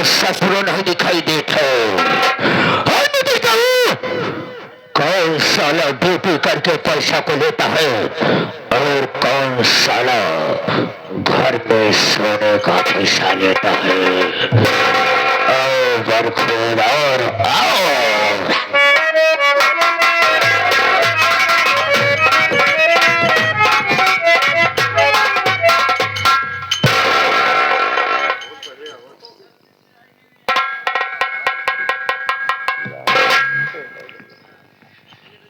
ससुर नहीं दिखाई देते। कौन साला ड्यूटी करके पैसा को लेता है और कौन साला घर में सोने का पैसा लेता है। आओ बरखोर और आओ।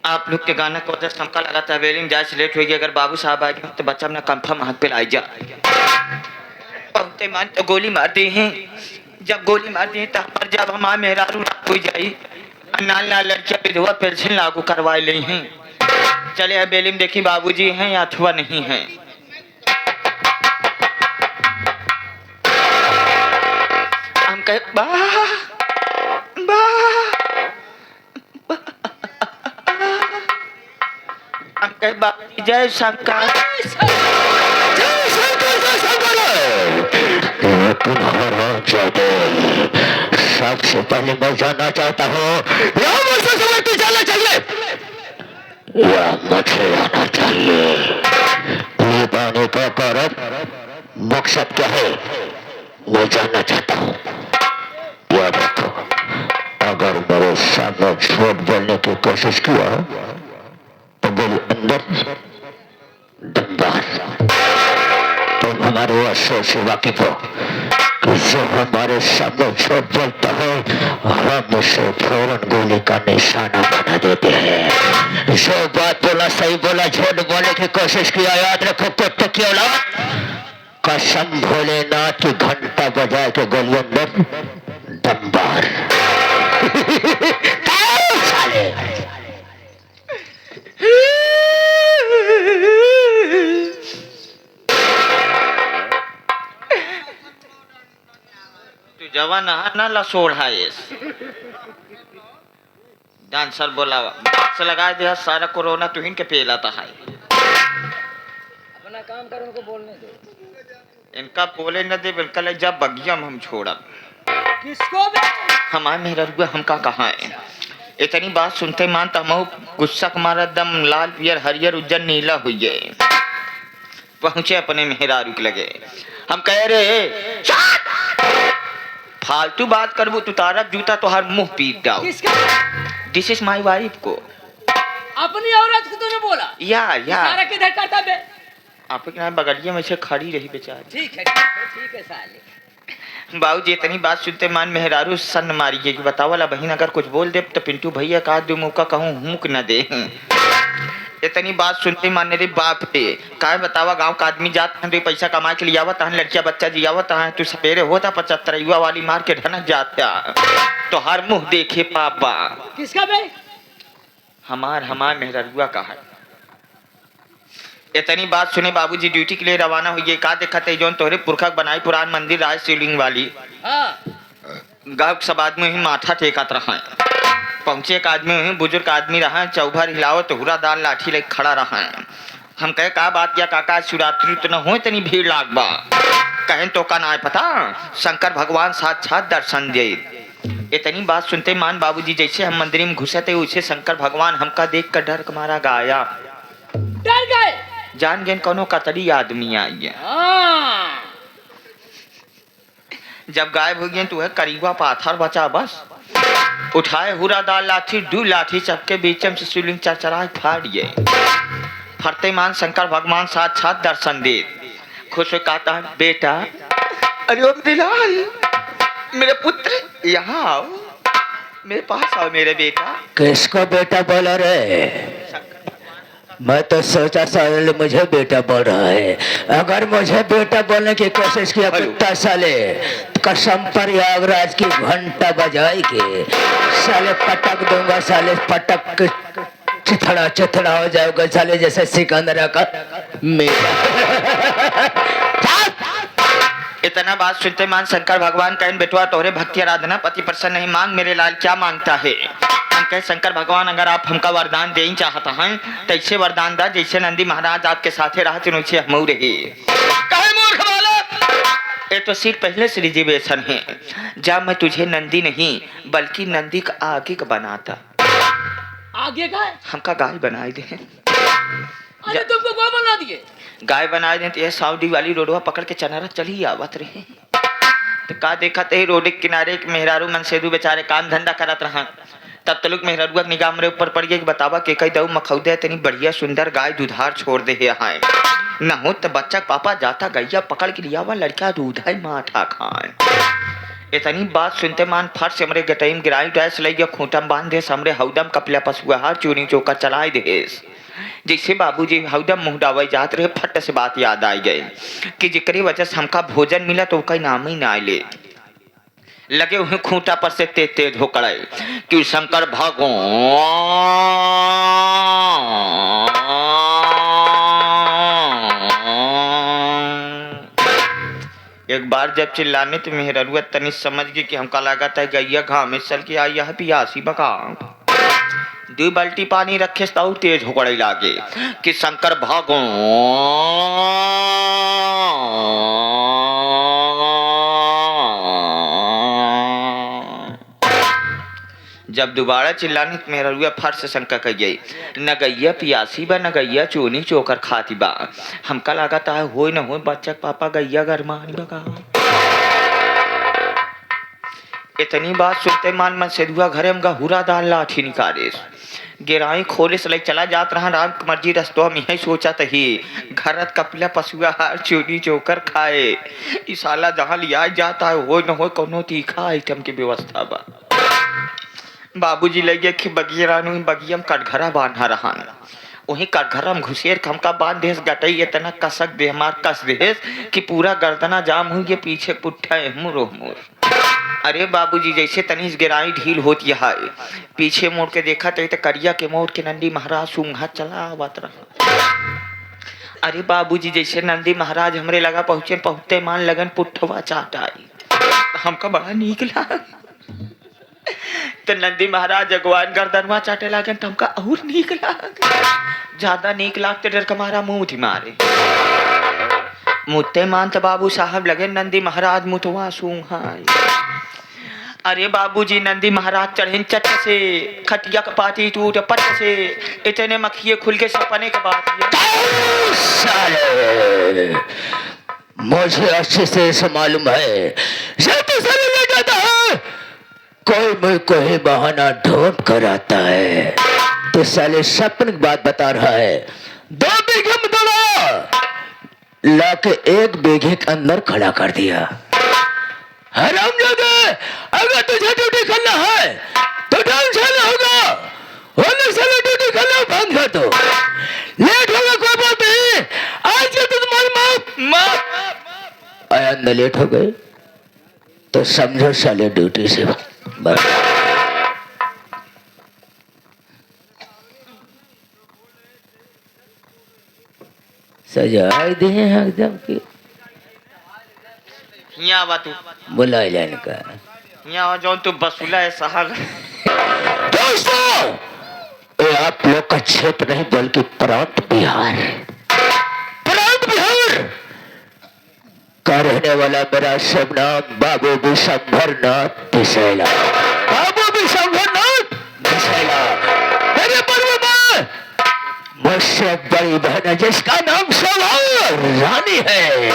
आप लोग के गाना को जस्ट हमका लगा था वेलिंग जाए लेट होगी। अगर बाबू साहब आ गए तो बच्चा अपना कंफर्म हाथ पे लाई जा। बहुते मान तो गोली मार दी हैं। जब गोली मार दी तो हमार जब हमारे मेहरारू हो जाई नाल नाल लड़कियां विधवा पेंशन लागू करवा ली हैं। चले अब बेलिम देखी बाबूजी हैं या अथवा नहीं है। हम कहे बा जय शंकर। सबसे पहले मैं जानना चाहता हूँ जाना चाहिए या मुझे आना चाहिए। ये पाने का कारण मकसद क्या है मैं जानना चाहता हूँ। या देखो अगर मेरे सामने झूठ बोलने की कोशिश किया तो मेरे अंदर दमदार तुम हमारे असर से वाकिफ हो कि जो हमारे सामने झूठ बोलता है हम उसे फौरन गोली का निशाना बना देते हैं। जो बात बोला सही बोला, झूठ बोलने की कोशिश किया याद रखो कुत्ते की औलाद। कसम भोलेनाथ की घंटा बजा के गोली अंदर दमदार। तू जवान ना लसोड़ है डांसर बोला से लगा दिया सारा कोरोना तुहिन के पेलाता है। अपना काम कर उनको बोलने दो। इनका बोले न दे बिल्कुल जब बगिया हम छोड़ा किसको हमारे मेहरुआ हमका कहा है। इतनी बात सुनते मानता हम गुस्सा हमारा दम लाल पियर हरियर उज्जर नीला हुई है। पहुंचे अपने मेहरारू के लगे। हम कह रहे फालतू बात करबू तू तारा जूता तो हर मुंह पीट डाओ। दिस इज माई वाइफ को अपनी औरत को तूने बोला या सारा किधर करता बे। आपके बगलिया में से खड़ी रही बेचारी। ठीक है साले। बाबू जी इतनी बात सुनते मान मेहरारू सन मारी कि बताओ वाला बहन अगर कुछ बोल दे तो पिंटू भैया का दो मुँह का कहूँ हुक न दे। इतनी बात सुनते मान रे बाप रे का बतावा गांव का आदमी जाता है पैसा कमा के लिए आवत है लड़किया बच्चा जी आवत है तू सवेरे होता 75 युवा वाली मार के ढनक जाता तो हर मुंह देखे पापा। किसका बे? हमार मेहरुआ का है। इतनी बात सुने बाबूजी ड्यूटी के लिए रवाना हुई। का देखते जो तोहरे पुरखा बनाई पुरान मंदिर राज शिवलिंग वाली। गाँव सब आदमी ही माथा टेकत रहा। पहुंचे एक आदमी ही बुजुर्ग आदमी रहा चौभर हिलाओ तो हुरा दाल लाठी लेके खड़ा रहा। हम कहे का बात किया काका शिवरात्रि तो न हो इतनी भीड़ लागबा। कहें तो का ना पता शंकर भगवान साक्षात दर्शन दे। इतनी बात सुनते मान बाबूजी जैसे हम मंदिर में घुसे थे वैसे शंकर भगवान हमका देख कर डर मारा गाया। डर गए जान गए कोनो कतरी आदमी आई। जब गायब हो गए तो है करीबा पाथर बचा बस उठाए हुरा दाल लाठी दू लाठी सबके बीच में से शिवलिंग चरचराए फाड़िए। फरते मान शंकर भगवान साक्षात दर्शन दे। खुश हो कहता है बेटा अरे ओ बिलाल मेरे पुत्र यहाँ आओ मेरे पास आओ मेरे बेटा। किसको बेटा बोला रे? मैं तो सोचा साले मुझे बेटा बोल रहा है। अगर मुझे बेटा बोलने की कोशिश किया कुत्ता साले कसम पर यागराज की घंटा बजाई के साले पटक दूंगा। साले पटक चिथड़ा चिथड़ा हो जाओगे साले जैसे सिकंदर का मेरा। इतना बात सुनते मान शंकर भगवान कहन बेटवा तोहरे भक्ति आराधना पति प्रसन्न नहीं मांग मेरे लाल क्या मांगता है। हम कहे शंकर भगवान अगर आप हमका वरदान दे ही चाहता हैं तो ऐसे वरदान दा जैसे नंदी महाराज आपके साथे रहते वैसे हम रहे। कहे मूर्ख बालक ये तो सिर्फ पहले से रिजर्वेशन है। जब मैं तुझे नंदी नहीं बल्कि नंदी का आगे का बनाता। आगे का है? हमका गाय बनाए दे। अरे तुमको कौन बना दिए? गाय बनाए दे तो ये साउडी वाली रोडवा पकड़ के चनारा चल ही आवत रहे। तो का देखा ते रोड के किनारे एक मेहरारू मनसेदू बेचारे काम धंधा करत रहा। तब तलुक मेहरारुआ के निगाह मेरे ऊपर पड़ गया कि बतावा के कई दऊ मखौदे इतनी बढ़िया सुंदर गाय दुधार छोड़ दे है न हो तो बच्चा पापा जाता गैया पकड़ के लिया हुआ लड़का दूध है माठा खाए। इतनी बात सुनते मान फट से हमरे गटईम गिराई डैस लैया खूंटम बांध दे हमरे हौदम कपला पसुआ हार चूनी चौका चलाए देस। जैसे बाबूजी हौदम मुँह डावे जात रहे फट से बात याद आई गई कि जिक्री वजह से हमका भोजन मिला तो उसका नाम ही ना ले लगे हुए खूंटा पर से तेज तेज होकड़े कि शंकर भागो। एक बार जब चिल्लाने तो मेहरुआ तनी समझ गई कि हमका लगा था गैया घाव में चल के आई यह पियासी बका। 2 बाल्टी पानी रखे तो तेज होकड़े लागे कि शंकर भागो। जब दोबारा चिल्लाने तो मेहरुआ फट से शंका कर गई न गैया पियासी बा न गैया चोनी चोकर खाती बा। हमका लगा था हो न हो बच्चा पापा गैया घर मानी बका। इतनी बात सुनते मान मन सेधुआ घरे में हुरा दाल लाठी निकाले गिराई खोले से चला जात रहा। राम की मर्जी रस्तों में यही सोचा तही घरत कपिला पशुआ हार चोनी चोकर खाए। इस साला जहाँ लिया जाता है हो न हो कोनो तीखा आइटम की व्यवस्था बा। बाबूजी लगे कि बगियारानू बगियम कटघरा बांधा रहा वही कटघरा में घुसेर हमका बांध देस गटई इतना कसक दे हमार कस देस कि पूरा गर्दना जाम हुई पीछे पुट्ठा मुरोह मोर। अरे बाबूजी जैसे तनीस गिराई ढील होती है पीछे मोड़ के देखा तो करिया के मोड़ के नंदी महाराज सूंघा चला आवत रहा। अरे बाबूजी जैसे नंदी महाराज हमरे लगा पहुंचते मान लगन पुट्ठवा चाट आई। हमका बड़ा नीक लगा तो नंदी महाराज अगवान गर्दनवा चाटे लागन तो हमका और नीक लाग। ज्यादा नीक लागते डर कमारा मुंह थी मारे मुत्ते मान तो बाबू साहब लगे नंदी महाराज मुतवा सूंघाई। अरे बाबूजी नंदी महाराज चढ़े चट से खटिया का पाती टूट पट से इतने मखिए खुल के सपने का बात मुझे अच्छे से मालूम है कोई मुझे कोई बहाना ढूंढ कर आता है तो साले सपन की बात बता रहा है। 2 बीघे में दौड़ा लाके 1 बीघे के अंदर खड़ा कर दिया। हरामजादे अगर तुझे ड्यूटी करना है तो ढंग से होगा वरना साले ड्यूटी करना बंद कर दो। लेट होगा कोई बात नहीं आज के तो तुम्हारी माँ आया लेट हो गए तो समझो साले ड्यूटी से सजाए दे एकदम की यहाँ बात बुलाए जाने का यहाँ जो तू बसूला है सहाग। दोस्तों ये आप लोग का क्षेत्र नहीं बल्कि प्रांत बिहार का रहने वाला मेरा सब नाम बाबू विशंभर नाथ पिसैला। बाबू विशंभर नाथ पिसैला मेरे पर्व में मुझसे बड़ी बहन है जिसका नाम शोभा रानी है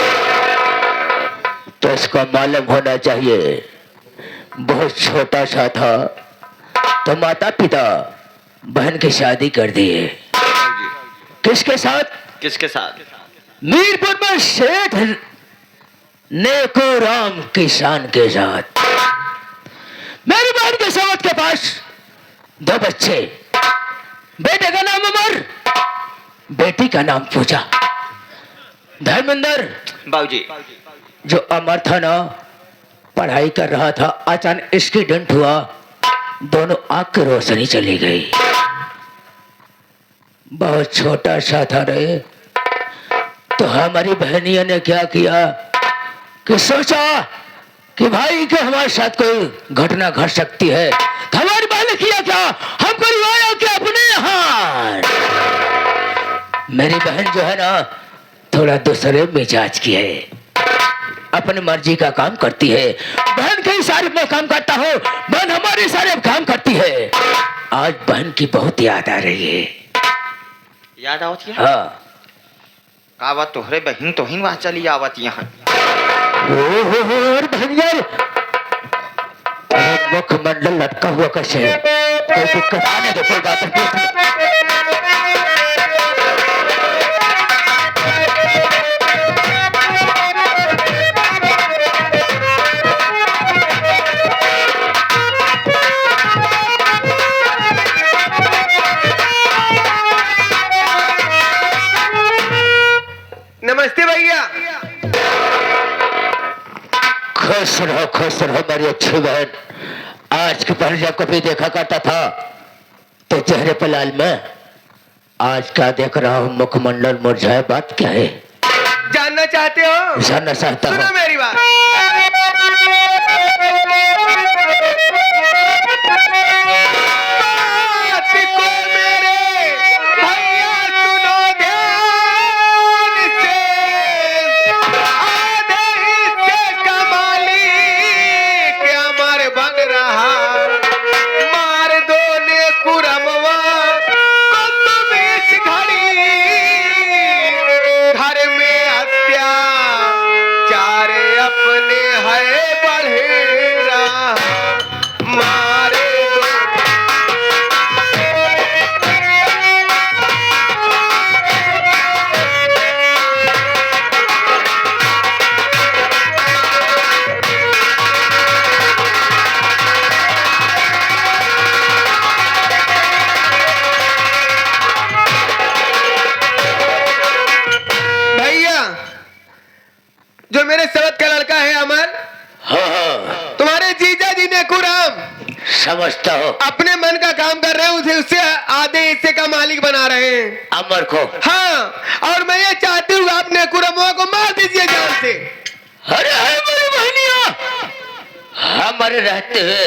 तो इसका मालूम होना चाहिए। बहुत छोटा सा था तो माता पिता बहन की शादी कर दिए। किसके साथ? मीरपुर में सेठ नेको राम किसान के साथ। मेरी बहन के सावत के पास 2 बच्चे, बेटे का नाम अमर, बेटी का नाम पूजा। धर्मेंद्र बाबूजी जो अमर था ना पढ़ाई कर रहा था अचानक एक्सीडेंट हुआ दोनों आंख की रोशनी चली गई। बहुत छोटा सा था रे तो हमारी बहनिया ने क्या किया कि सोचा कि भाई के हमारे साथ कोई घटना घट सकती है। हमारी बहन ने किया क्या हमको रिवाया कि अपने यहाँ मेरी बहन जो है ना थोड़ा दूसरे मिजाज की है अपनी मर्जी का काम करती है। बहन के इशारे में काम करता हूँ, बहन हमारे इशारे में काम करती है। आज बहन की बहुत याद आ रही है। याद आवत है? हाँ। का बात तोहरे बहन तोहिन वहाँ चली आवत यहाँ। और बहन यार, मुखमंडल लटका हुआ कैसे है? कोई दिक्कत आने दो, कोई बात नहीं। नमस्ते भैया। खुश रहो मेरी अच्छी बहन। आज की पहले जब कभी देखा करता था तो चेहरे पर लाल में, आज क्या देख रहा हूँ मुखमंडल मुरझाए। बात क्या है? जानना चाहते हो? जानना चाहता हूँ। सुनो मेरी बात। जो मेरे सबत का लड़का है अमर, हाँ। तुम्हारे जीजा जी ने कुराम समझता हो। अपने मन का काम कर रहे हैं, उसे उससे आधे हिस्से का मालिक बना रहे हैं अमर को। हाँ, और मैं ये चाहती हूँ आपने कुरमुआ को मार दीजिए जान से। अरे है मेरी बहनिया, हमारे रहते हुए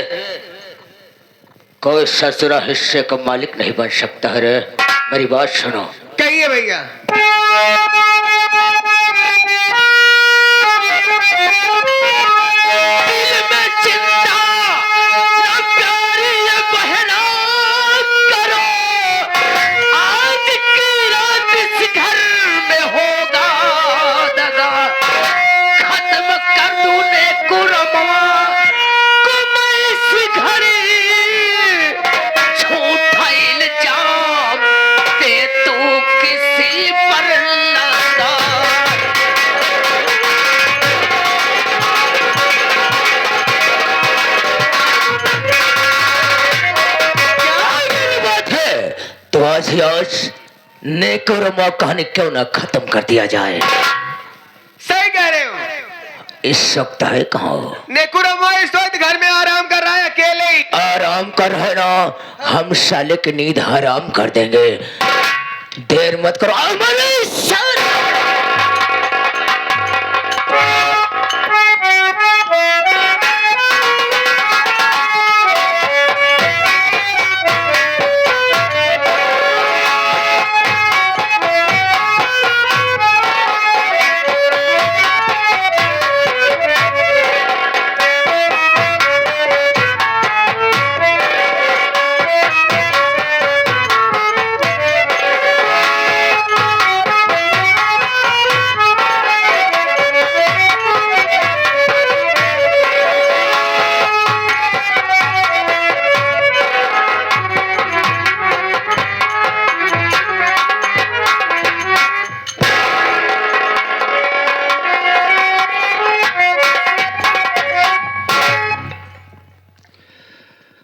कोई ससुरा हिस्से का मालिक नहीं बन सकता है रे। मेरी बात सुनो। कहिए भैया। आज नेकुरमा कहानी क्यों ना खत्म कर दिया जाए। सही कह रहे हो। इस वक्त है कहाँ? नेकुरमा इस वक्त घर में आराम कर रहा है, अकेले ही आराम कर रहे ना। हम साले की नींद हराम कर देंगे। देर मत करो।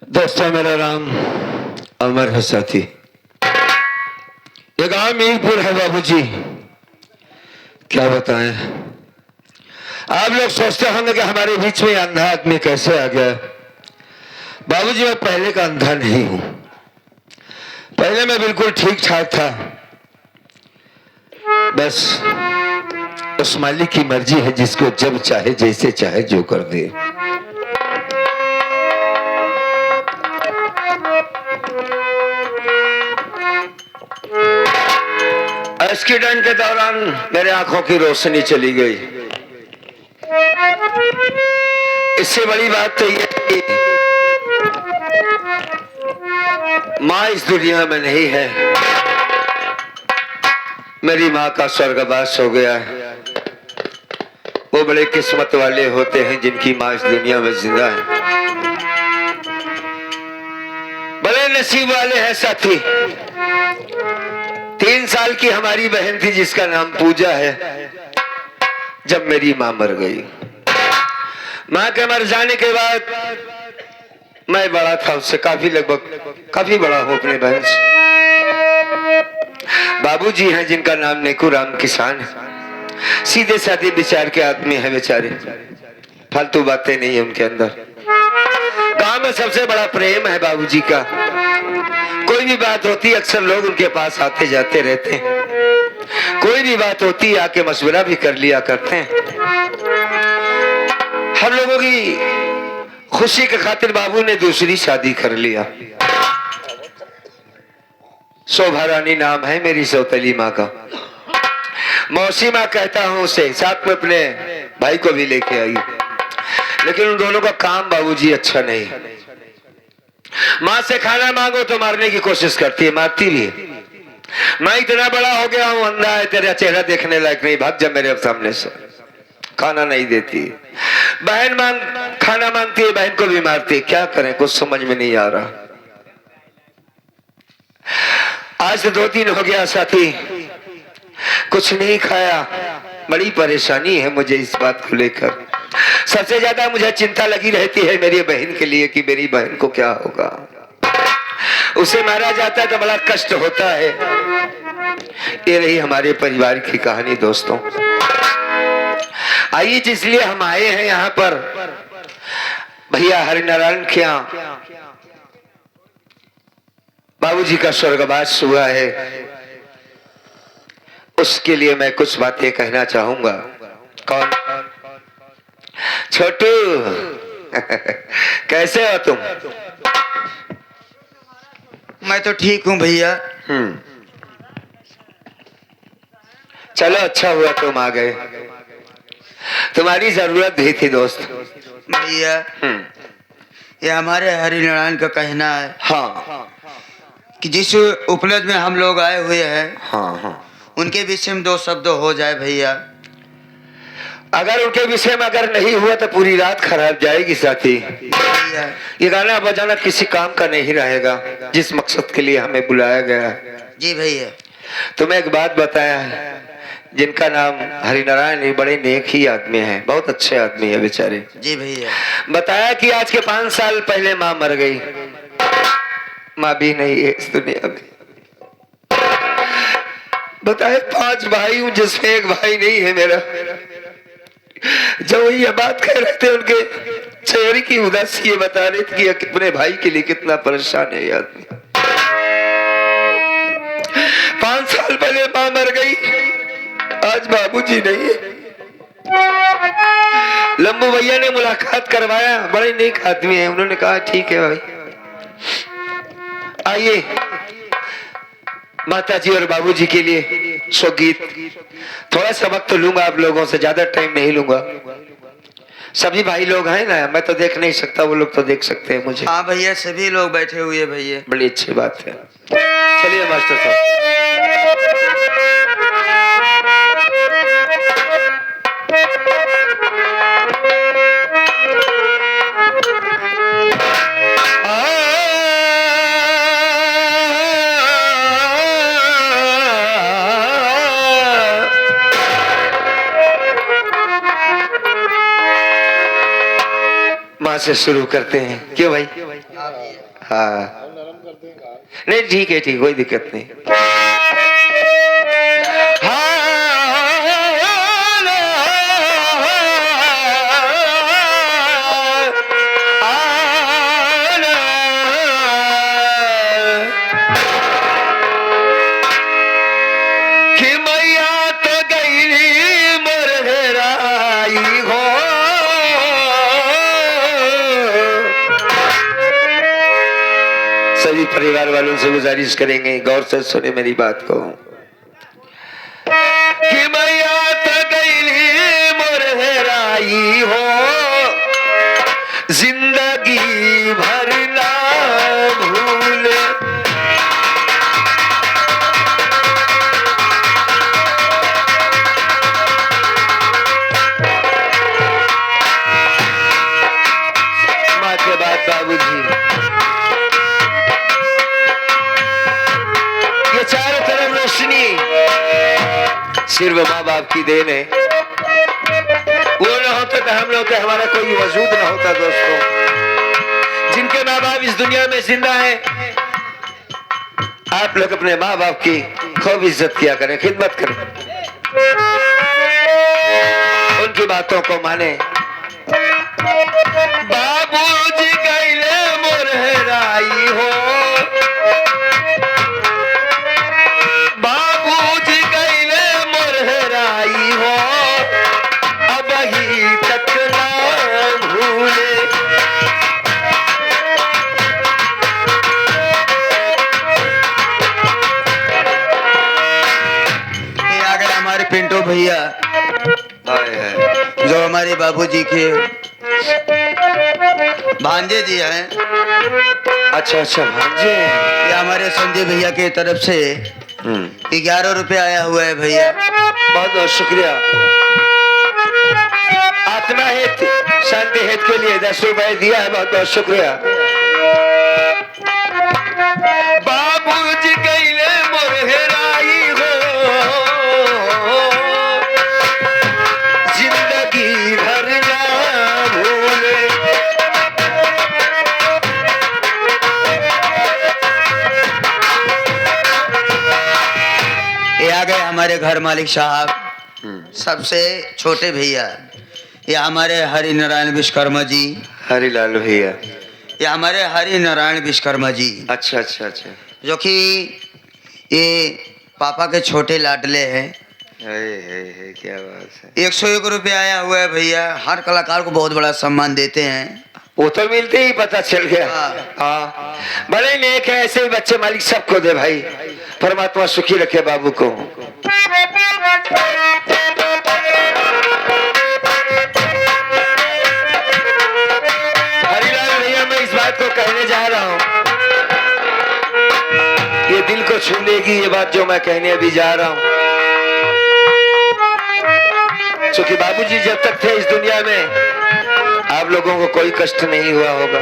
दोस्तों, मेरा नाम अमर है साथी। ये गांव मीरपुर है बाबूजी। क्या बताएं, आप लोग सोचते होंगे कि हमारे बीच में अंधा आदमी कैसे आ गया। बाबूजी, मैं पहले का अंधा नहीं हूं। पहले मैं बिल्कुल ठीक ठाक था। बस उस मालिक की मर्जी है, जिसको जब चाहे जैसे चाहे जो कर दे। एक्सीडेंट के दौरान मेरे आंखों की रोशनी चली गई। इससे बड़ी बात तो यह है कि माँ इस दुनिया में नहीं है। मेरी माँ का स्वर्गवास हो गया है। वो बड़े किस्मत वाले होते हैं जिनकी माँ इस दुनिया में जिंदा है। बड़े नसीब वाले हैं साथी। 3 साल की हमारी बहन थी जिसका नाम पूजा है। जब मेरी माँ मर गई, माँ के मर जाने के बाद मैं बड़ा था उससे, काफी बड़ा हूं अपने बहन से। बाबूजी हैं जिनका नाम नेकू राम किसान है। सीधे साधे विचार के आदमी है बेचारे, फालतू बातें नहीं है उनके अंदर। गांव में सबसे बड़ा प्रेम है बाबूजी का। कोई भी बात होती अक्सर लोग उनके पास आते जाते रहते हैं। कोई भी बात होती आके मशवरा भी कर लिया करते हैं। हम लोगों की खुशी के खातिर बाबू ने दूसरी शादी कर लिया। शोभा रानी नाम है मेरी सौतेली माँ का। मौसी माँ कहता हूँ उसे, साथ में अपने भाई को भी लेके आई। लेकिन उन दोनों का काम बाबूजी अच्छा नहीं। माँ से खाना मांगो तो मारने की कोशिश करती है, मारती भी है। मैं इतना बड़ा हो गया हूँ, अंधा है, तेरा चेहरा देखने लायक नहीं, भाग जा मेरे सामने से। खाना नहीं देती। बहन खाना मांगती है, बहन को भी मारती है। क्या करें, कुछ समझ में नहीं आ रहा। आज से 2 दिन हो गया साथी, कुछ नहीं खाया। बड़ी परेशानी है मुझे इस बात को लेकर। सबसे ज्यादा मुझे चिंता लगी रहती है मेरी बहन के लिए कि मेरी बहन को क्या होगा। उसे मारा जाता है तो बड़ा कष्ट होता है। ये रही हमारे परिवार की कहानी दोस्तों। आइए, जिसलिए हम आए हैं यहाँ पर, भैया हरिनारायण के यहाँ बाबूजी का स्वर्गवास हुआ है, उसके लिए मैं कुछ बातें कहना चाहूंगा। कौन? छोटू कैसे हो तुम? मैं तो ठीक हूँ भैया। चलो अच्छा हुआ तुम आ गए, तुम्हारी जरूरत भी थी दोस्त। भैया ये हमारे हरिनारायण का कहना है हाँ कि जिस उपलब्ध में हम लोग आए हुए हैं, हाँ, उनके विषय में 2 शब्द हो जाए भैया। अगर उनके विषय में अगर नहीं हुआ तो पूरी रात खराब जाएगी साथी। भैया ये गाना बजाना किसी काम का नहीं रहेगा जिस मकसद के लिए हमें बुलाया गया है। जी भैया। तुम्हें एक बात बताया है, जिनका नाम हरिनारायण है, बड़े नेक ही आदमी हैं, बहुत अच्छे आदमी है बेचारे। जी भैया। बताया कि आज के 5 साल पहले माँ मर गई। माँ भी नहीं है इस दुनिया में। बताए 5 भाई हूं जिसमें एक भाई नहीं है मेरा। जब ये बात कह रहे थे उनके चेहरे की उदासी ये बता रही थी कि अपने भाई के लिए कितना परेशान है ये आदमी। 5 साल पहले माँ मर गई, आज बाबूजी नहीं है। लंबू भैया ने मुलाकात करवाया, बड़े नेक आदमी है। उन्होंने कहा ठीक है भाई आइए, माताजी और बाबूजी के लिए संगीत। थोड़ा सा वक्त तो लूंगा आप लोगों से, ज्यादा टाइम नहीं लूंगा। सभी भाई लोग हैं ना, मैं तो देख नहीं सकता, वो लोग तो देख सकते हैं मुझे। हाँ भैया, सभी लोग बैठे हुए भैया। बड़ी अच्छी बात है। चलिए मास्टर साहब। माँ से शुरू करते हैं, क्यों भाई? हाँ नहीं ठीक है, ठीक, कोई दिक्कत नहीं। कि मैया तो गई मोर हेराई हो, सभी परिवार वालों से गुजारिश करेंगे गौर से सुने मेरी बात को। कि मैया तो गई मोर हेराई हो, बाबूजी, ये चारों तरफ रोशनी सिर्फ माँ बाप की देन है। वो न होता तो हम लोग का हमारा कोई वजूद न होता दोस्तों। जिनके माँ बाप इस दुनिया में जिंदा है, आप लोग अपने माँ बाप की खूब इज्जत किया करें, खिदमत करें, उनकी बातों को माने। बाबूजी गईले मोर हेराई हो, बाबूजी गईले मोर हेराई हो, अब ही तक ना भूले। ये आ गए हमारे पिंटू भैया, जो हमारे बाबूजी के भांजे जी हैं। अच्छा अच्छा भांजे। ये हमारे संजय भैया की तरफ से 11 रुपए आया हुआ है भैया। बहुत बहुत शुक्रिया। आत्मा हित शांति हित के लिए 10 रुपए दिया है, बहुत बहुत शुक्रिया। बाबूजी गईले मोर हेराई हो, जिंदगी भर ना भूले। ये आ गए हमारे घर मालिक साहब, सबसे छोटे भैया। ये हमारे हरि नारायण विश्वकर्मा जी। हरिलाल भैया। ये हमारे हरि नारायण विश्वकर्मा जी, अच्छा अच्छा अच्छा। जो कि ये पापा के छोटे लाडले हैं। है क्या बात है। 101 रुपये आया हुआ है भैया। हर कलाकार को बहुत बड़ा सम्मान देते हैं। वो तो मिलते ही पता चल गया। हाँ। हाँ, बड़े नेक है, ऐसे ही बच्चे मालिक सबको दे भाई। परमात्मा सुखी रखे बाबू को। हरिलाल भैया, मैं इस बात को कहने जा रहा हूँ, ये दिल को छू लेगी ये बात जो मैं कहने अभी जा रहा हूँ। क्योंकि बाबूजी जब तक थे इस दुनिया में, आप लोगों को कोई कष्ट नहीं हुआ होगा।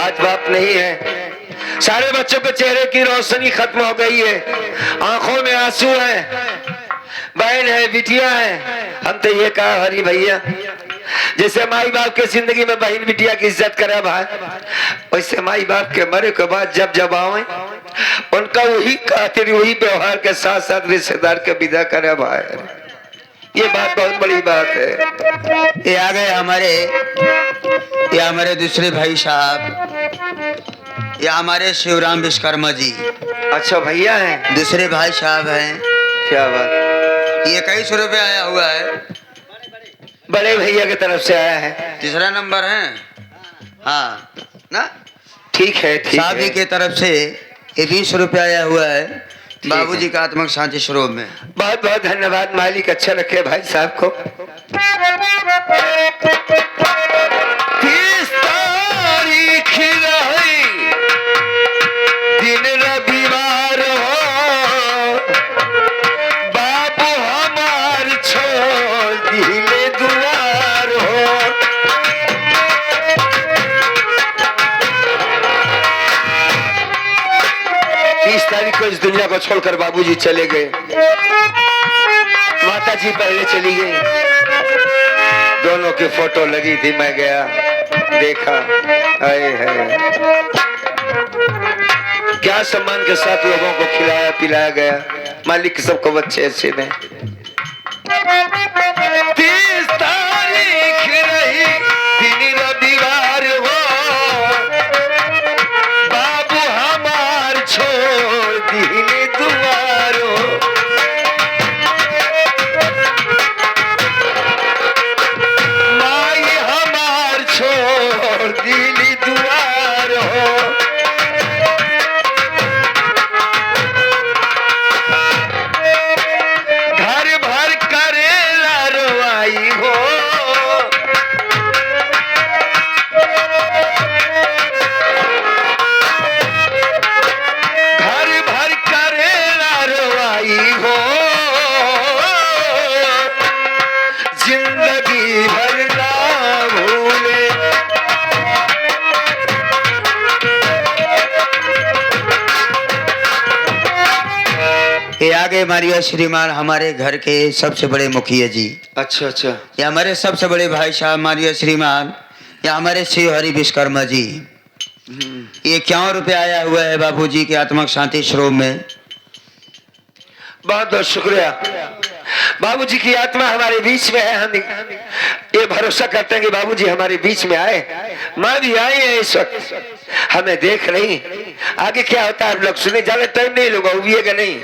आज बाप नहीं है, सारे बच्चों के चेहरे की रोशनी खत्म हो गई है, आंखों में आंसू है, बहन है, बिटिया है। हम तो ये कहा हरी भैया, जैसे माई बाप के जिंदगी में बहन बिटिया की इज्जत करे भाई, वैसे माई बाप के मरे के बाद जब जब आवे उनका वही खातिर वही व्यवहार के साथ साथ रिश्तेदार के विदा करे भाई। ये बात बहुत बड़ी बात है। ये आ गए हमारे दूसरे भाई साहब। ये हमारे शिवराम विश्वकर्मा जी। अच्छा भैया है, दूसरे भाई साहब हैं। क्या बात। ये 21 रुपये आया हुआ है। बड़े भैया की तरफ से आया है। तीसरा नंबर है। हाँ ना, ठीक है ठीक साहब जी है। की तरफ से ये 20 रुपये आया हुआ है बाबूजी का आत्मक शांति स्वरूप में। बहुत बहुत धन्यवाद मालिक, अच्छा रखे भाई साहब को। 30 तारीख रही, दिन रविवार हो, बाबू हमार छोड़ दिले दुआर हो। तारीख को इस दुनिया को छोड़कर बाबूजी चले गए। माता जी पहले चली गई, दोनों की फोटो लगी थी, मैं गया देखा, आए है क्या सम्मान के साथ लोगों को खिलाया पिलाया गया। मालिक सबको बच्चे अच्छे ने। 30 तारीख रही, दिन रविवार हो, बाबू हमार छोड़ दिले दुआर हो। माई हमार छोड़ दिली दुआर हो। घर ये मारिया श्रीमान हमारे घर के सबसे बड़े मुखिया जी। अच्छा अच्छा। ये हमारे सबसे बड़े भाई साहब मारिया श्रीमान, या हमारे श्री हरि विश्वकर्मा जी। ये 51 रुपये आया हुआ है बाबूजी के आत्मक शांति श्रोम में। बहुत बहुत शुक्रिया। बाबूजी की आत्मा हमारे बीच में है। हम ये भरोसा करते हैं कि बाबूजी हमारे बीच में आए। माँ भी आई है इस वक्त, हमें देख रही। आगे क्या होता है आप लोग सुने। ज्यादा टाइम नहीं लोग उबिएगा नहीं।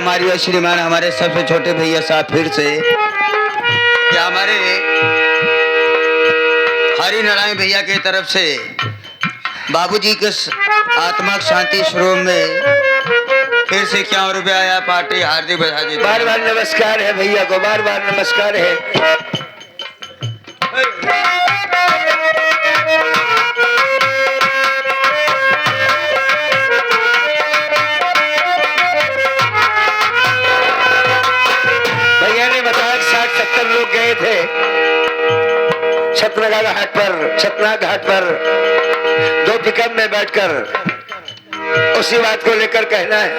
मारिया श्रीमान हमारे सबसे छोटे भैया साहब फिर से, क्या हमारे हरि नारायण भैया की तरफ से बाबूजी के आत्मा शांति श्रोम में फिर से 51 रुपया आया। पार्टी हार्दिक बधाई। बार बार नमस्कार है भैया को, बार बार नमस्कार है। छतनाग घाट पर 2 पिकअप में बैठकर उसी बात को लेकर कहना है।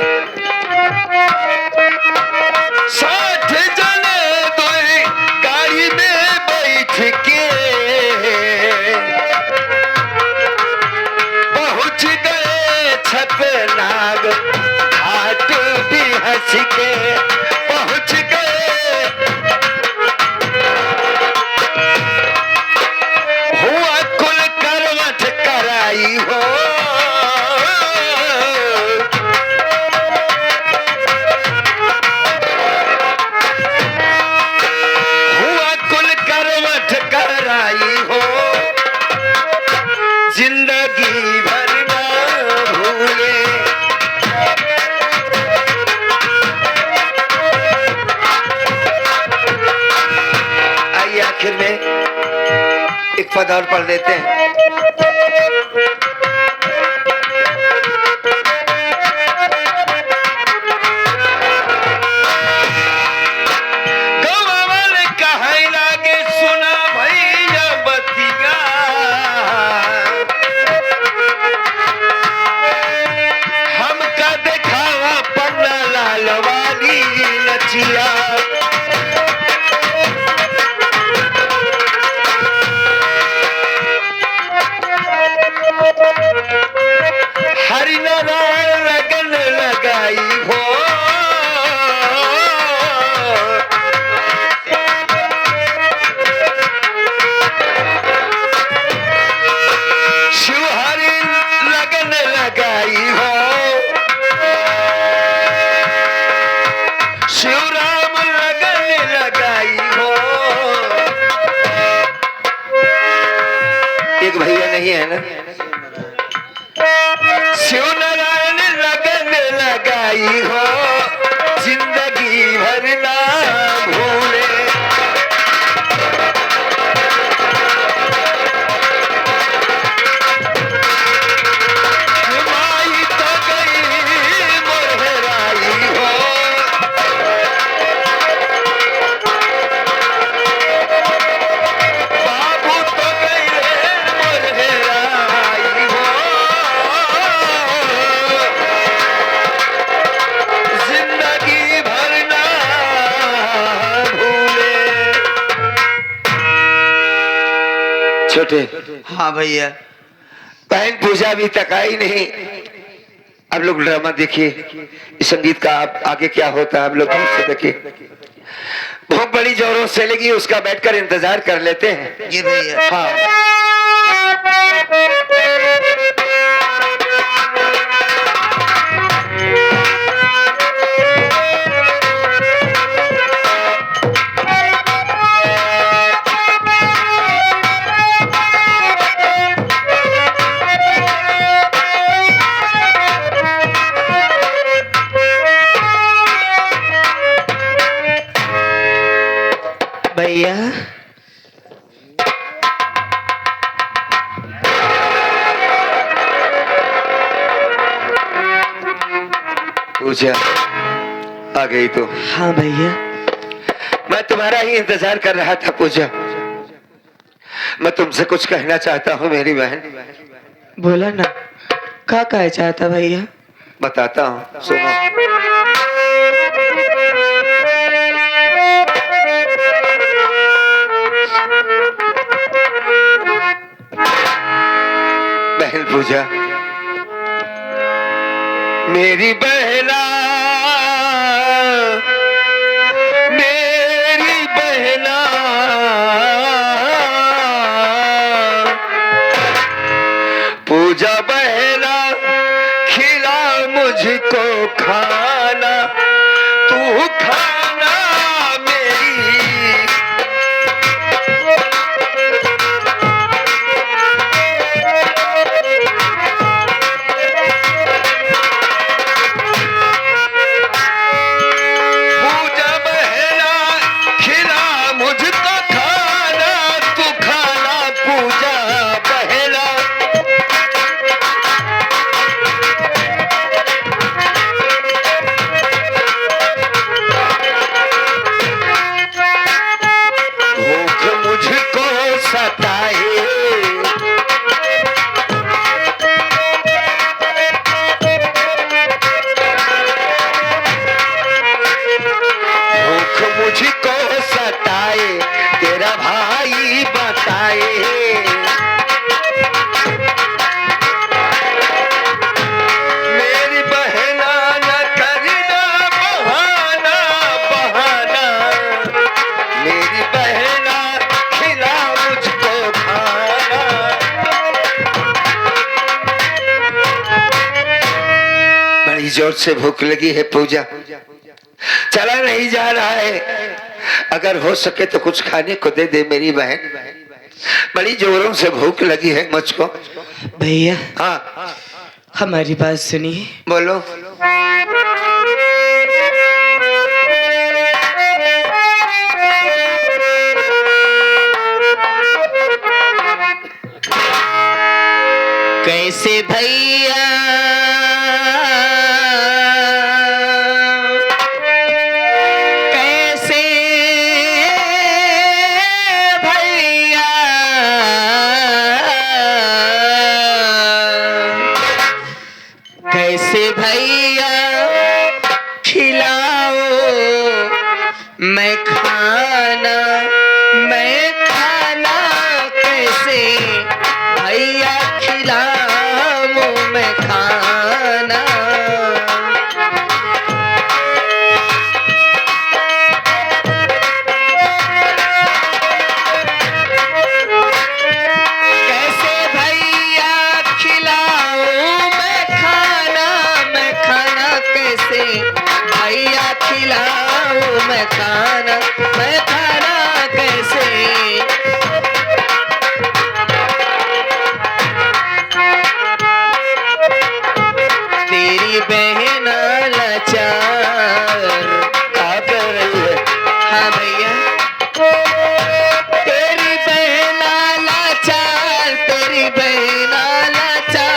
60 जने तो गाड़ी में बैठ के पहुंच गए छतनाग घाट भी हंस के पहुंच गए। आखिर में एक पद और पढ़ देते हैं। एक भैया नहीं है ना। शिव नारायण लगन लगाई हो जिंदगी भर ना भूले। माई तो गई मोहराई हो बाबू तो गई छोटे। हाँ भैया। बहन पूजा भी तक आई नहीं। अब लोग ड्रामा देखिए, इस संगीत का आप आगे क्या होता है आप लोग से देखिए। बहुत बड़ी जोरों से लगी, उसका बैठकर इंतजार कर लेते हैं। जी भैया। हाँ पूजा आ गई तो हाँ भैया। मैं तुम्हारा ही इंतजार कर रहा था पूजा। मैं तुमसे कुछ कहना चाहता हूँ मेरी बहन। बोला ना, क्या कह चाहता भैया? बताता हूँ, सुनो। बहन पूजा, मेरी बहना, मेरी बहना, पूजा बहना, खिला मुझको खाना, तू खाना मेरी। पूजा बहना, खिला मुझको खाना, तू खाना पूजा बहना। भूख मुझको सताए, भूख मुझको सताए, तेरा भाई बताए। मेरी बहना न करना बहाना, बहाना, मेरी बहना खिला मुझको खाना। बड़ी जोर से भूख लगी है पूजा, चला नहीं जा रहा है। अगर हो सके तो कुछ खाने को दे दे मेरी बहन, बड़ी जोरों से भूख लगी है मुझको। भैया हाँ हमारी बात सुनिए। बोलो। कैसे भैया कैसे भैया कैसे भैया खिलाओ मैं खाना, मैं खाना कैसे भैया खिलाओ मैं खाना। कैसे भैया खिलाओ मैं खाना, मैं खाना कैसे भैया खिलाओ मैं खाना, मैं खाना कैसे। तेरी बहन लाचार क्या कर रही है? हाँ भैया, तेरी बहन लाचार, तेरी बहन लाचार,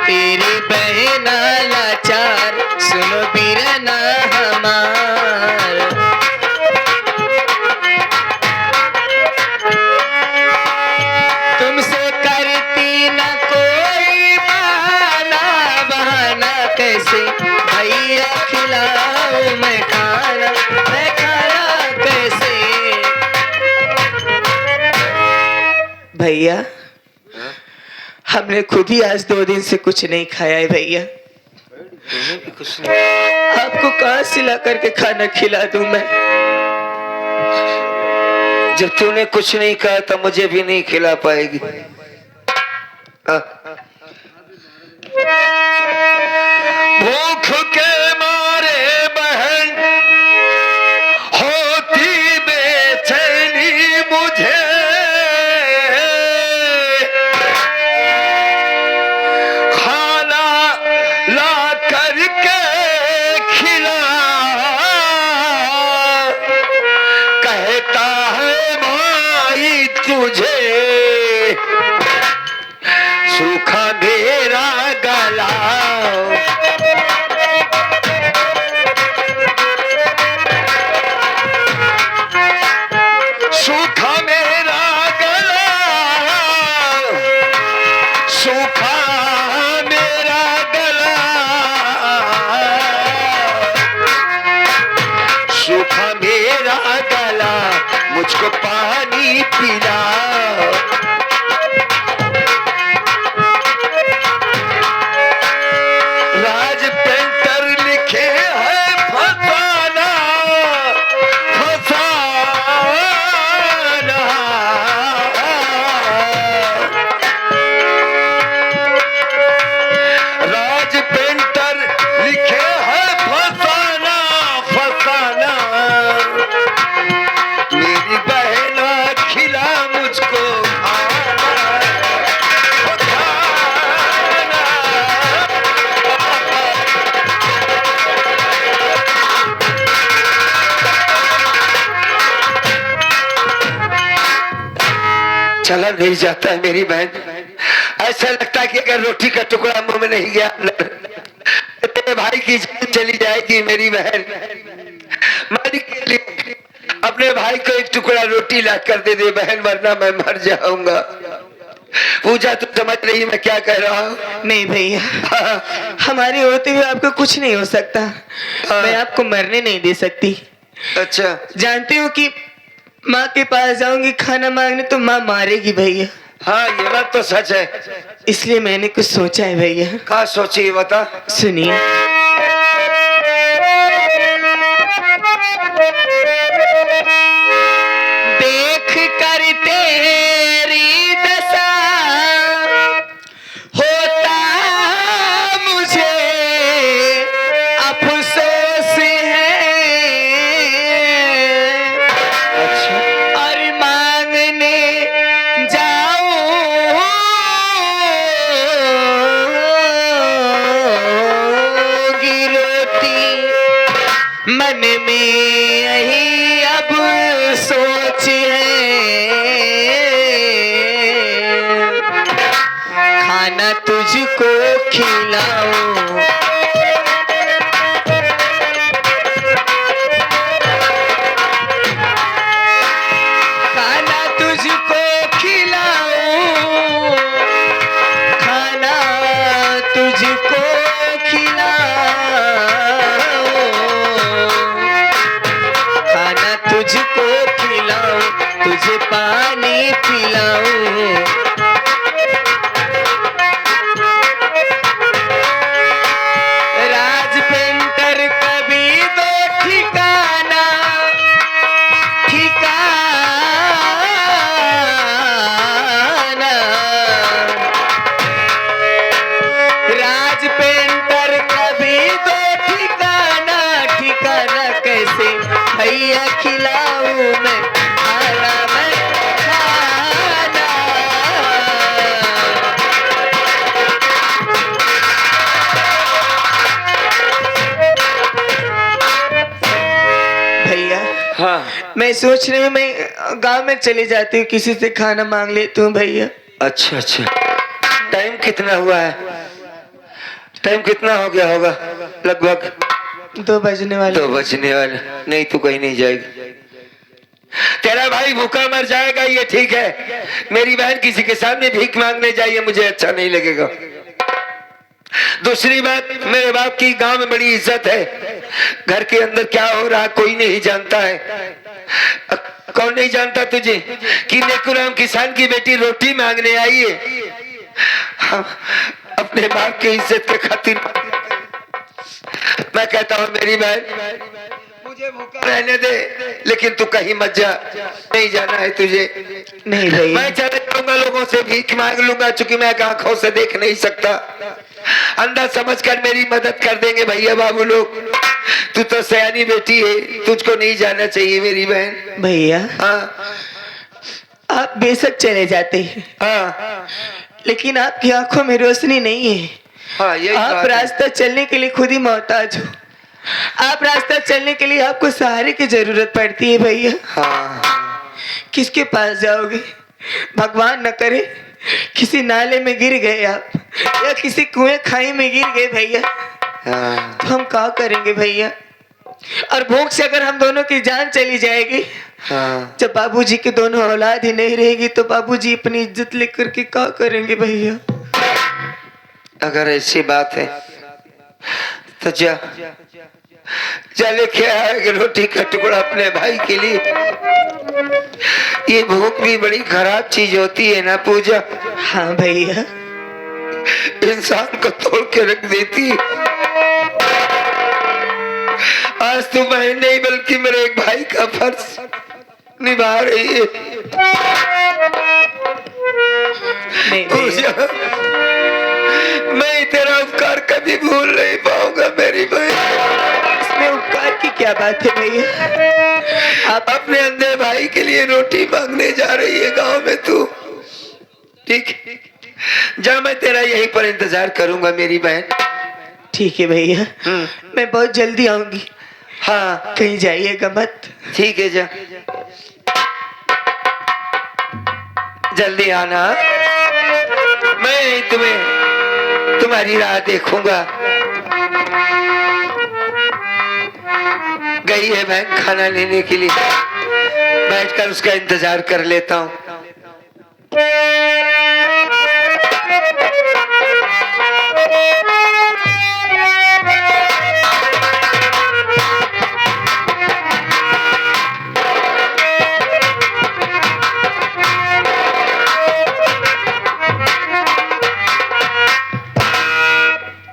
तेरी बहन लाचार, सुनो बीरना हमार। तुमसे करती न कोई बहाना, बहाना कैसे भैया खिलाओ मैं खाना, मैं खाना कैसे। भैया हमने खुद ही आज 2 दिन से कुछ नहीं खाया है भैया। कुछ नहीं। आपको कहाँ से ला करके खाना खिला दूं मैं? जब तूने कुछ नहीं कहा तो मुझे भी नहीं खिला पाएगी। भूख के मारे बहन होती बेचैनी मुझे, खाना ला करके खिला, कहता है भाई तुझे सूखा मेरा गला। चला नहीं जाता है मेरी बहन। ऐसा लगता है कि अगर रोटी का टुकड़ा मुंह में नहीं गया तेरे भाई की जान चली जाएगी मेरी बहन। मालिक के लिए अपने भाई को एक टुकड़ा रोटी ला कर दे दे बहन, वरना मैं मर जाऊंगा। पूजा तो समझ रही मैं क्या कह रहा हूँ? नहीं भैया, हमारे होते हुए आपको कुछ नहीं हो सकता। मैं आपको मरने नहीं दे सकती। अच्छा, जानती हूँ कि माँ के पास जाऊंगी खाना मांगने तो माँ मारेगी भैया। हाँ ये बात तो सच है। इसलिए मैंने कुछ सोचा है भैया। क्या सोची बता? सुनिए। देख कर तेरी दशा होता मुझे अफसोस है। अच्छा, और मांगने जाऊंगी रोटी, मन में यही अब सोच है। खाना तुझको खिलाऊं, खाना तुझको खिलाऊं, खाना तुझको खिलाऊं, खाना तुझको खिलाऊं, तुझे पानी पिलाऊं। राज पेंटर कभी दो ठिकाना, ठिकाना। राज पेंटर कभी दो ठिकाना, ठिकाना कैसे भैया खिलाऊं मैं खाना, मैं खाना। भैया हाँ मैं सोच रही हूँ मैं गांव में चली जाती हूँ, किसी से खाना मांग लेती हूँ भैया। अच्छा अच्छा। टाइम कितना हुआ है? टाइम कितना हो गया होगा? लगभग 2 बजने वाले। 2 बजने वाले। नहीं तू कहीं नहीं जाएगी। तेरा भाई भूखा मर जाएगा ये ठीक है। मेरी बहन किसी के सामने भीख मांगने जाइए मुझे अच्छा नहीं लगेगा। दूसरी बात, मेरे बाप की गांव में बड़ी इज्जत है। घर के अंदर क्या हो रहा कोई नहीं जानता है। कौन नहीं जानता तुझे कि नेकुराम किसान की बेटी रोटी मांगने आई है? हाँ, अपने बाप की इज्जत के खातिर मैं कहता हूँ मेरी बहन मुझे भूखा रहने दे, लेकिन तू कहीं मत जा। नहीं जाना है तुझे? नहीं भैया, मैं चले जाऊंगा, लोगों से भीख मांग लूंगा, चूंकि मैं आंखों से देख नहीं सकता। अंदर समझकर मेरी मदद कर देंगे भैया बाबू लोग। तू तो सयानी बेटी है, तुझको नहीं जाना चाहिए मेरी बहन। भैया हाँ आप बेशक चले जाते हैं, हाँ लेकिन आपकी आंखों में रोशनी नहीं है। हाँ, यही आप बात है। रास्ता चलने के लिए खुद ही मोहताज हो। आप रास्ता चलने के लिए आपको सहारे की जरूरत पड़ती है भैया। हाँ किसके पास जाओगे? भगवान न करे किसी नाले में गिर गए आप, या किसी कुएं खाई में गिर गए भैया, हाँ तो हम क्या करेंगे भैया? और भूख से अगर हम दोनों की जान चली जाएगी, हाँ। जब बाबूजी के दोनों औलाद ही नहीं रहेगी तो बाबूजी अपनी इज्जत लेकर के क्या करेंगे भैया? अगर ऐसी बात है तो जा जा लेके आएगा रोटी का टुकड़ा अपने भाई के लिए। ये भूख भी बड़ी खराब चीज होती है ना पूजा। हाँ भैया, इंसान को तोड़ के रख देती है। आज तो बहन नहीं बल्कि मेरे एक भाई का फर्ज निभा रही है। नहीं भैया, पूजा, मैं तेरा उपकार कभी भूल नहीं पाऊंगा मेरी बहन। इसमें उपकार की क्या बात है भैया? आप अपने अंधे भाई के लिए रोटी मांगने जा रही है गांव में तू। ठीक, जा मैं तेरा यहीं पर इंतजार करूंगा मेरी बहन। ठीक है भैया, मैं बहुत जल्दी आऊंगी। हाँ कहीं जाइएगा मत। ठीक है, जा। जल्दी आना, मैं तुम्हारी राह देखूंगा। गई है बहन खाना लेने के लिए, बैठकर उसका इंतजार कर लेता हूँ।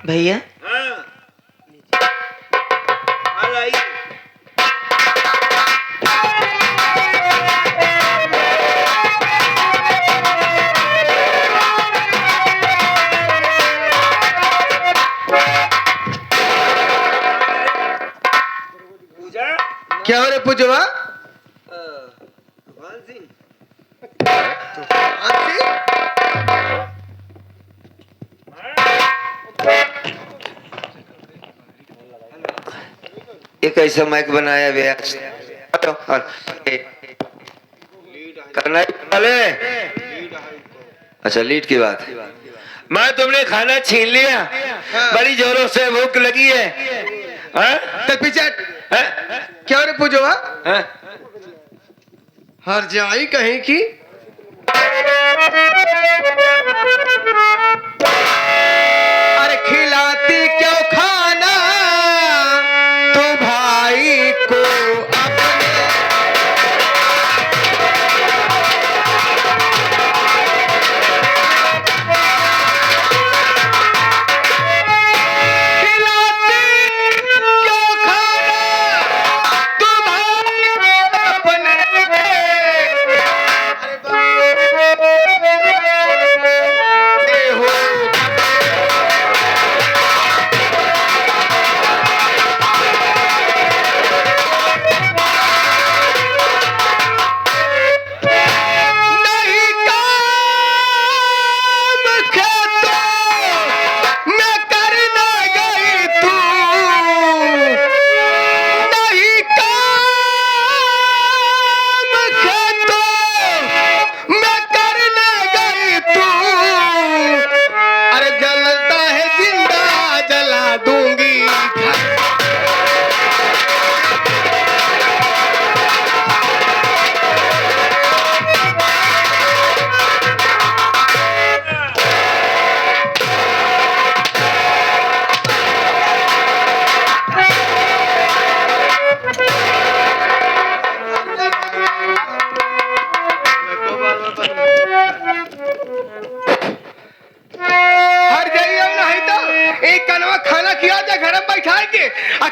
भैया क्या हो रे पूजवा? एक ऐसा माइक बनाया गया करना वाले। अच्छा लीड की बात। मैं तुमने खाना छीन लिया, बड़ी जोरों से भूख लगी है। तो पीछे क्या रे पूजवा? हर जाई कहीं की अरे खिलाती क्यों खाना तो भाई को अपने। खिलाती क्यों खाना तो भाई को अपने।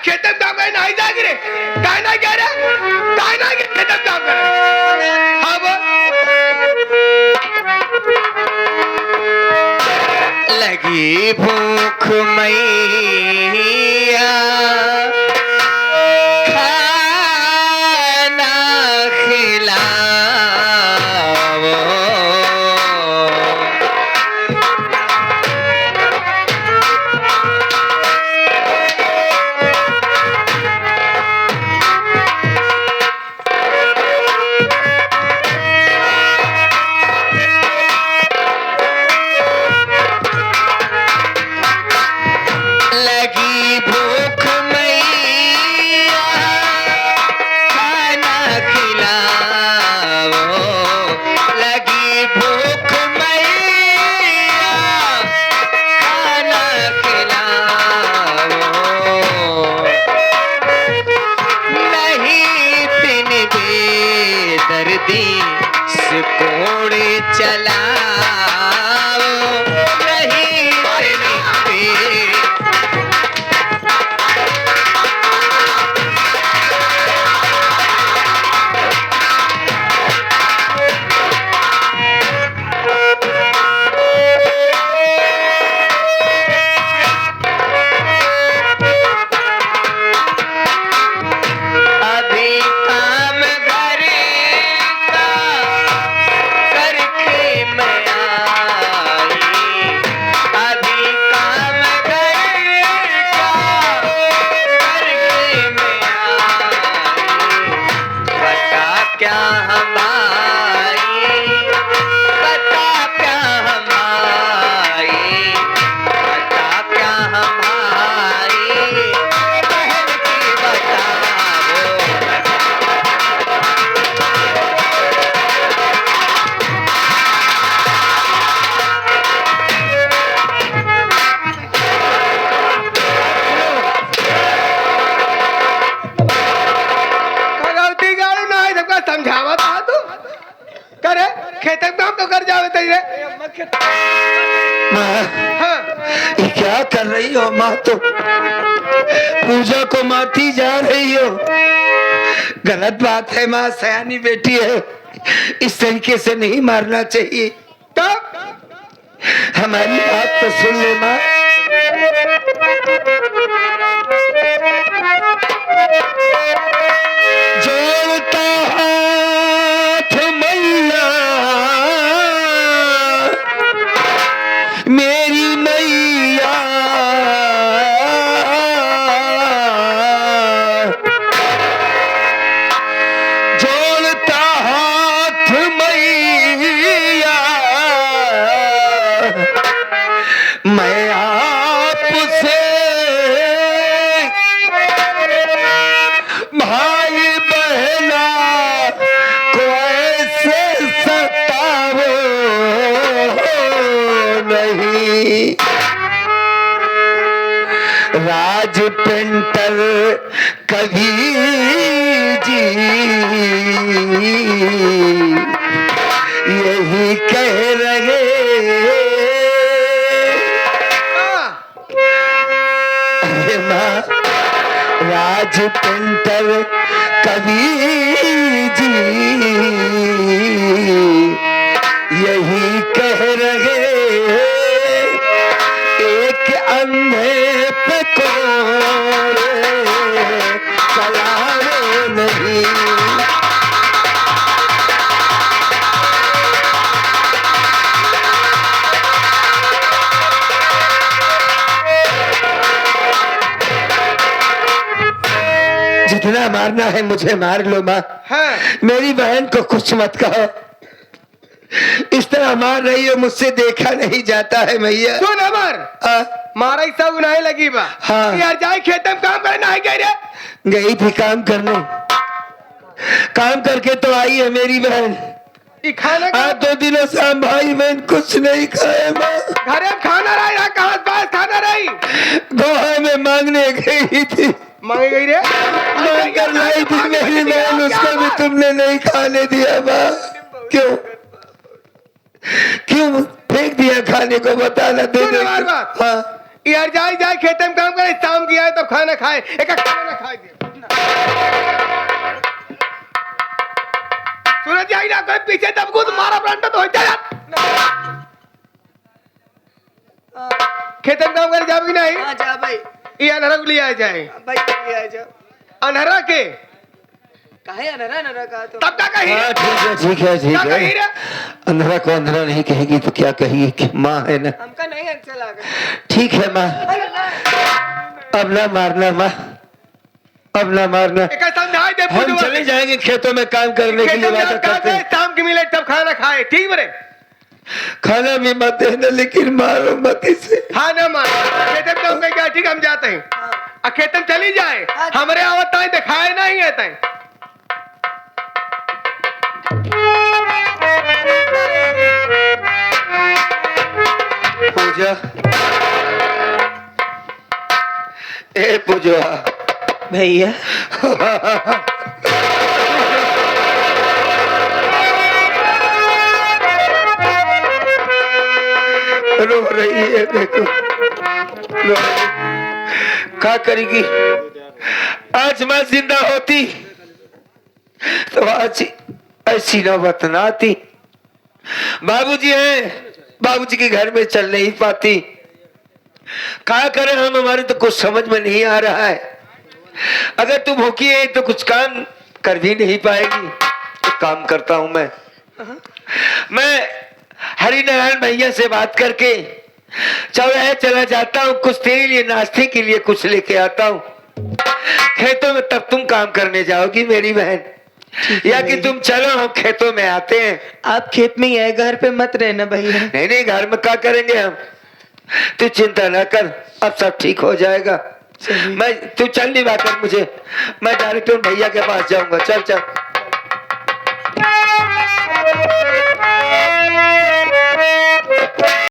खेतम काम करे नहीं जाग रे काय ना कह रे काय ना खेतम काम करे। हाँ वो लगी भूख मैया खाना खिलाओ। क्या हमारी माँ ये क्या कर रही हो माँ? तो पूजा को मारती जा रही हो। गलत बात है माँ, सयानी बेटी है, इस तरीके से नहीं मारना चाहिए। तब हमारी बात तो सुन ले माँ। जोड़ता हाथ मैया मेरी मैया, जोड़ता हाथ मैया मैं आपसे, भाई बहना को ऐसे सताओ नहीं। राज पेंटर कभी जी यही कह रहे, अरे माँ राज पेंटर कभी जी यही कह रहे, एक अंधे पे कौन चलावे नहीं। जितना मारना है मुझे मार लो माँ। हाँ। मेरी बहन को कुछ मत कहो, इस तरह मार रही हो, मुझसे देखा नहीं जाता है मैया। सुन अमर, मारा ही सब उन्हें लगी बा। हाँ। यार जाए खेत में काम करना है, गई रे? गई थी काम करने, काम करके तो आई है मेरी बहन। ये खाना आज 2 दिनों से हम भाई बहन कुछ नहीं खाए माँ। घरे में खाना रही, कहाँ पास खाना रही? गोहा में मांगने गई थी, मांगी गई रे? मांग कर लाई थी मेरी बहन, उसको भी तुमने नहीं खाने दिया माँ। क्यों क्यों फेंक दिया खाने को, बताना। दे दे। हाँ यार जाए खेत में काम करे, शाम की आए तब खाना खाए, एक खाना ना खाए दे। सूरज आई ना कोई पीछे तब को तुम्हारा ब्रांड तो हो जाए। खेत में काम करे जाओगी नहीं? हाँ जा भाई। ये अनहरा को लिया जाए भाई ले आ जाओ। अनहरा के काहे अनहरा अनहरा कहा तो? तब क्या कही? हाँ, ठीक है क्या कही रे? अंधरा को अंधरा नहीं कहेगी तो क्या कहिए कि माँ है ना। हमका नहीं अच्छा लगा। ठीक है माँ, अब ना मारना माँ, अब ना मारना। एक समझाए दे, हम चले जाएंगे खेतों में काम करने के लिए, वादा करते हैं। शाम की मिले तब खाना खाए, ठीक बरे? खाना भी मत देना, लेकिन मारो मत इसे। हाँ ना मार, खेत में काम करके ठीक, हम जाते हैं। खेत में चली जाए, हमारे आवत दिखाए नहीं है। पूजा, ए पूजा भैया रो रही है, देखो रो रही। क्या करेगी? आज मैं जिंदा होती तो आज ऐसी नौबत ना आती। बाबूजी हैं, बाबूजी के घर में चल नहीं पाती। क्या करें हम, हमारे तो कुछ समझ में नहीं आ रहा है। अगर तू भूखी है तो कुछ काम कर भी नहीं पाएगी। एक काम करता हूं मैं हरिनारायण भैया से बात करके चला जाता हूँ, कुछ तेरे लिए नाश्ते के लिए कुछ लेके आता हूँ खेतों में, तब तुम काम करने जाओगी मेरी बहन। या कि तुम चलो, हम खेतों में आते हैं। आप खेत में ही है, घर पे मत रहना भैया। नहीं, घर में क्या करेंगे हम, तू चिंता ना कर, अब सब ठीक हो जाएगा। तू चल नहीं बात कर मुझे, मैं डायरेक्ट भैया के पास जाऊंगा। चल चल।